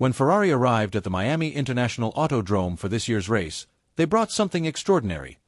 When Ferrari arrived at the Miami International Autodrome for this year's race, they brought something extraordinary.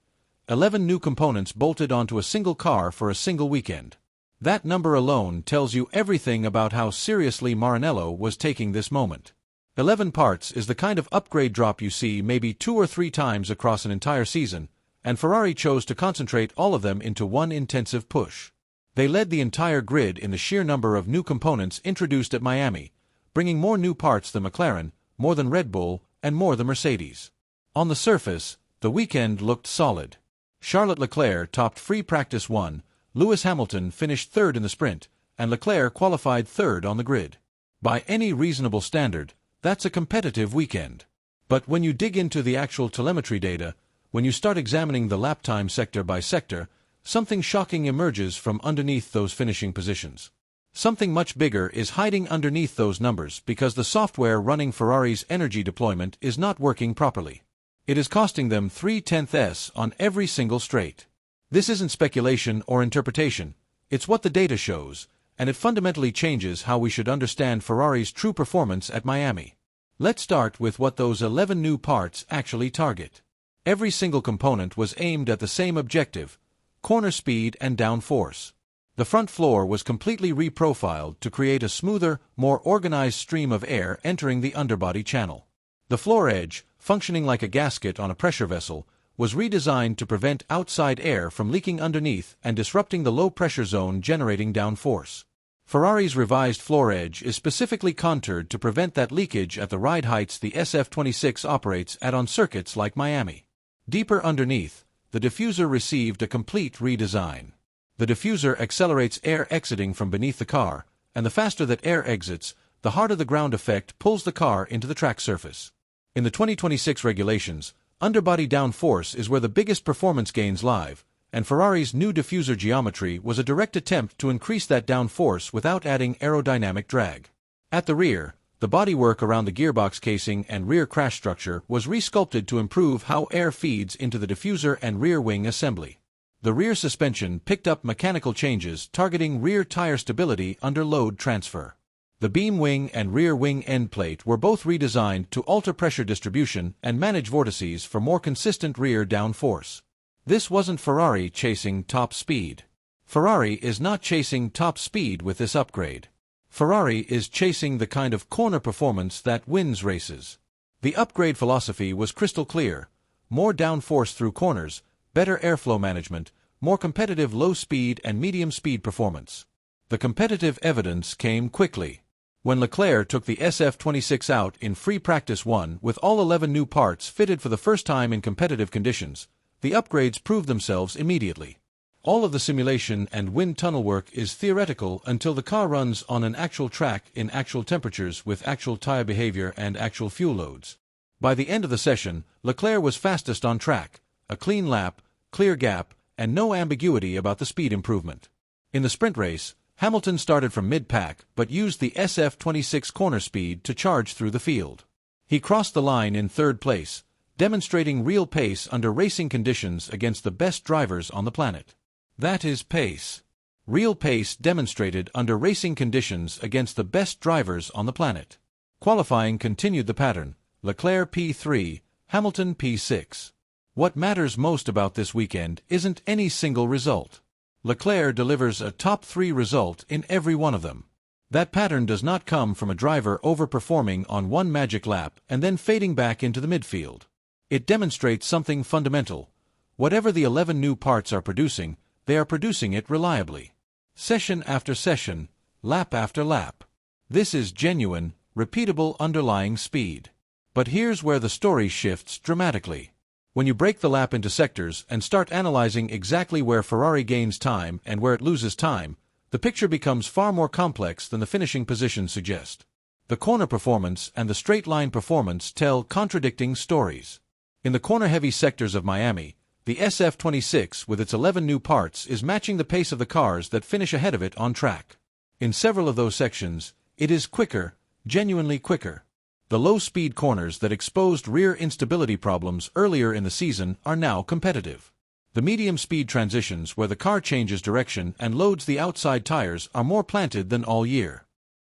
11 new components bolted onto a single car for a single weekend. That number alone tells you everything about how seriously Maranello was taking this moment. 11 parts is the kind of upgrade drop you see maybe 2 or 3 times across an entire season, and Ferrari chose to concentrate all of them into one intensive push. They led the entire grid in the sheer number of new components introduced at Miami, bringing more new parts than McLaren, more than Red Bull, and more than Mercedes. On the surface, the weekend looked solid. Charles Leclerc topped free practice 1, Lewis Hamilton finished third in the sprint, and Leclerc qualified third on the grid. By any reasonable standard, that's a competitive weekend. But when you dig into the actual telemetry data, when you start examining the lap time sector by sector, something shocking emerges from underneath those finishing positions. Something much bigger is hiding underneath those numbers because the software running Ferrari's energy deployment is not working properly. It is costing them 0.3 on every single straight. This isn't speculation or interpretation, it's what the data shows, and it fundamentally changes how we should understand Ferrari's true performance at Miami. Let's start with what those 11 new parts actually target. Every single component was aimed at the same objective: corner speed and downforce. The front floor was completely reprofiled to create a smoother, more organized stream of air entering the underbody channel. The floor edge, functioning like a gasket on a pressure vessel, was redesigned to prevent outside air from leaking underneath and disrupting the low-pressure zone generating downforce. Ferrari's revised floor edge is specifically contoured to prevent that leakage at the ride heights the SF26 operates at on circuits like Miami. Deeper underneath, the diffuser received a complete redesign. The diffuser accelerates air exiting from beneath the car, and the faster that air exits, the harder the ground effect pulls the car into the track surface. In the 2026 regulations, underbody downforce is where the biggest performance gains lie, and Ferrari's new diffuser geometry was a direct attempt to increase that downforce without adding aerodynamic drag. At the rear, the bodywork around the gearbox casing and rear crash structure was resculpted to improve how air feeds into the diffuser and rear wing assembly. The rear suspension picked up mechanical changes targeting rear tire stability under load transfer. The beam wing and rear wing end plate were both redesigned to alter pressure distribution and manage vortices for more consistent rear downforce. This wasn't Ferrari chasing top speed. Ferrari is not chasing top speed with this upgrade. Ferrari is chasing the kind of corner performance that wins races. The upgrade philosophy was crystal clear: more downforce through corners, better airflow management, more competitive low-speed and medium-speed performance. The competitive evidence came quickly. When Leclerc took the SF26 out in free practice 1 with all 11 new parts fitted for the first time in competitive conditions, the upgrades proved themselves immediately. All of the simulation and wind tunnel work is theoretical until the car runs on an actual track in actual temperatures with actual tire behavior and actual fuel loads. By the end of the session, Leclerc was fastest on track, a clean lap, clear gap, and no ambiguity about the speed improvement. In the sprint race, Hamilton started from mid-pack but used the SF26 corner speed to charge through the field. He crossed the line in third place, demonstrating real pace under racing conditions against the best drivers on the planet. That is pace. Real pace demonstrated under racing conditions against the best drivers on the planet. Qualifying continued the pattern: Leclerc P3, Hamilton P6. What matters most about this weekend isn't any single result. Leclerc delivers a top 3 result in every one of them. That pattern does not come from a driver overperforming on one magic lap and then fading back into the midfield. It demonstrates something fundamental: whatever the 11 new parts are producing, they are producing it reliably. Session after session, lap after lap. This is genuine, repeatable underlying speed. But here's where the story shifts dramatically. When you break the lap into sectors and start analyzing exactly where Ferrari gains time and where it loses time, the picture becomes far more complex than the finishing positions suggest. The corner performance and the straight-line performance tell contradicting stories. In the corner-heavy sectors of Miami, the SF26 with its 11 new parts is matching the pace of the cars that finish ahead of it on track. In several of those sections, it is quicker, genuinely quicker. The low-speed corners that exposed rear instability problems earlier in the season are now competitive. The medium-speed transitions where the car changes direction and loads the outside tires are more planted than all year.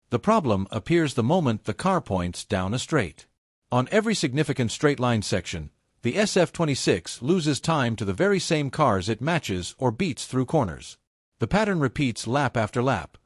The problem appears the moment the car points down a straight. On every significant straight line section, the SF-26 loses time to the very same cars it matches or beats through corners. The pattern repeats lap after lap.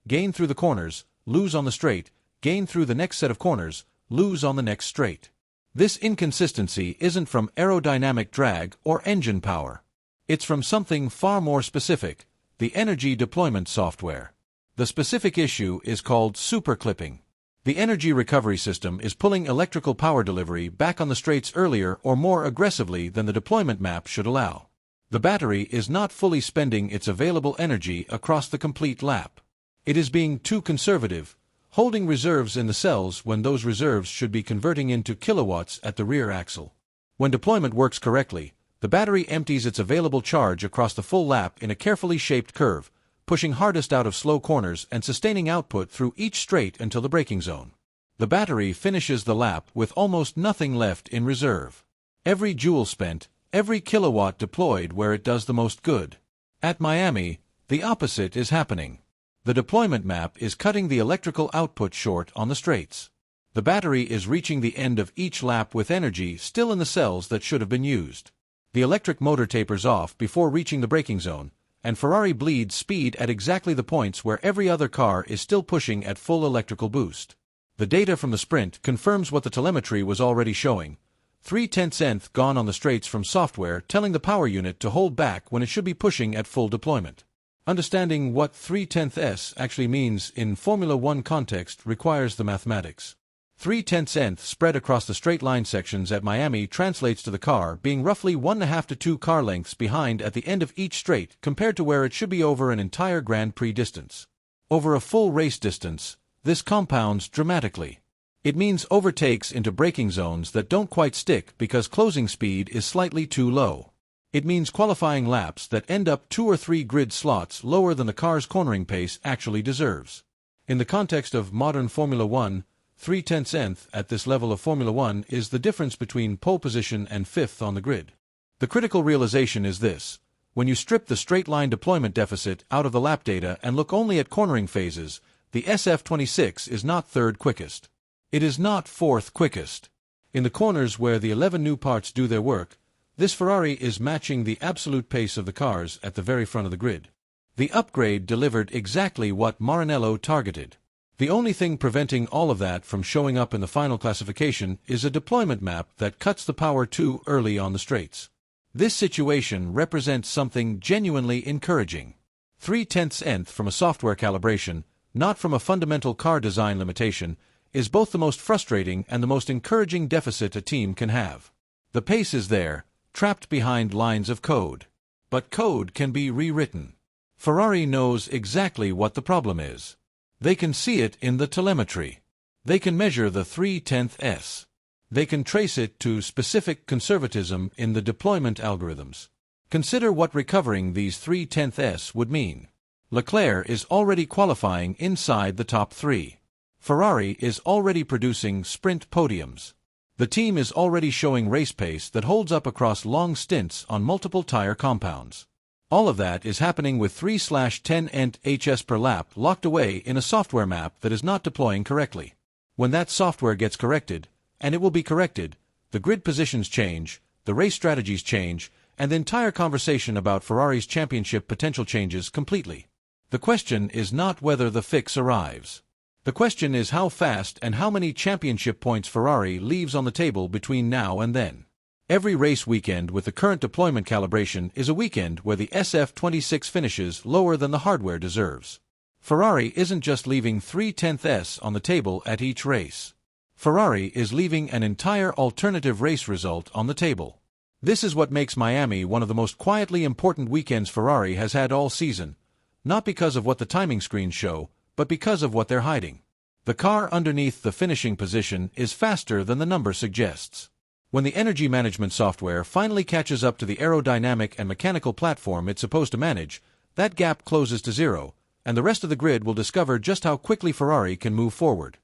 Gain through the corners, lose on the straight, gain through the next set of corners, lose on the next straight. This inconsistency isn't from aerodynamic drag or engine power. It's from something far more specific, the energy deployment software. The specific issue is called superclipping. The energy recovery system is pulling electrical power delivery back on the straights earlier or more aggressively than the deployment map should allow. The battery is not fully spending its available energy across the complete lap. It is being too conservative, holding reserves in the cells when those reserves should be converting into kilowatts at the rear axle. When deployment works correctly, the battery empties its available charge across the full lap in a carefully shaped curve, pushing hardest out of slow corners and sustaining output through each straight until the braking zone. The battery finishes the lap with almost nothing left in reserve. Every joule spent, every kilowatt deployed where it does the most good. At Miami, the opposite is happening. The deployment map is cutting the electrical output short on the straights. The battery is reaching the end of each lap with energy still in the cells that should have been used. The electric motor tapers off before reaching the braking zone, and Ferrari bleeds speed at exactly the points where every other car is still pushing at full electrical boost. The data from the sprint confirms what the telemetry was already showing. 0.3 gone on the straights from software telling the power unit to hold back when it should be pushing at full deployment. Understanding what 0.3 actually means in Formula One context requires the mathematics. 0.3 spread across the straight line sections at Miami translates to the car being roughly 1.5 to 2 car lengths behind at the end of each straight compared to where it should be over an entire Grand Prix distance. Over a full race distance, this compounds dramatically. It means overtakes into braking zones that don't quite stick because closing speed is slightly too low. It means qualifying laps that end up 2 or 3 grid slots lower than the car's cornering pace actually deserves. In the context of modern Formula One, 0.3 at this level of Formula One is the difference between pole position and fifth on the grid. The critical realization is this: when you strip the straight-line deployment deficit out of the lap data and look only at cornering phases, the SF-26 is not third quickest. It is not fourth quickest. In the corners where the 11 new parts do their work, this Ferrari is matching the absolute pace of the cars at the very front of the grid. The upgrade delivered exactly what Maranello targeted. The only thing preventing all of that from showing up in the final classification is a deployment map that cuts the power too early on the straights. This situation represents something genuinely encouraging. 0.3 from a software calibration, not from a fundamental car design limitation, is both the most frustrating and the most encouraging deficit a team can have. The pace is there, trapped behind lines of code. But code can be rewritten. Ferrari knows exactly what the problem is. They can see it in the telemetry. They can measure the 0.3. They can trace it to specific conservatism in the deployment algorithms. Consider what recovering these 0.3 would mean. Leclerc is already qualifying inside the top 3. Ferrari is already producing sprint podiums. The team is already showing race pace that holds up across long stints on multiple tire compounds. All of that is happening with 3/10 HS per lap locked away in a software map that is not deploying correctly. When that software gets corrected, and it will be corrected, the grid positions change, the race strategies change, and the entire conversation about Ferrari's championship potential changes completely. The question is not whether the fix arrives. The question is how fast and how many championship points Ferrari leaves on the table between now and then. Every race weekend with the current deployment calibration is a weekend where the SF-26 finishes lower than the hardware deserves. Ferrari isn't just leaving 0.3 on the table at each race. Ferrari is leaving an entire alternative race result on the table. This is what makes Miami one of the most quietly important weekends Ferrari has had all season, not because of what the timing screens show, but because of what they're hiding. The car underneath the finishing position is faster than the number suggests. When the energy management software finally catches up to the aerodynamic and mechanical platform it's supposed to manage, that gap closes to zero, and the rest of the grid will discover just how quickly Ferrari can move forward.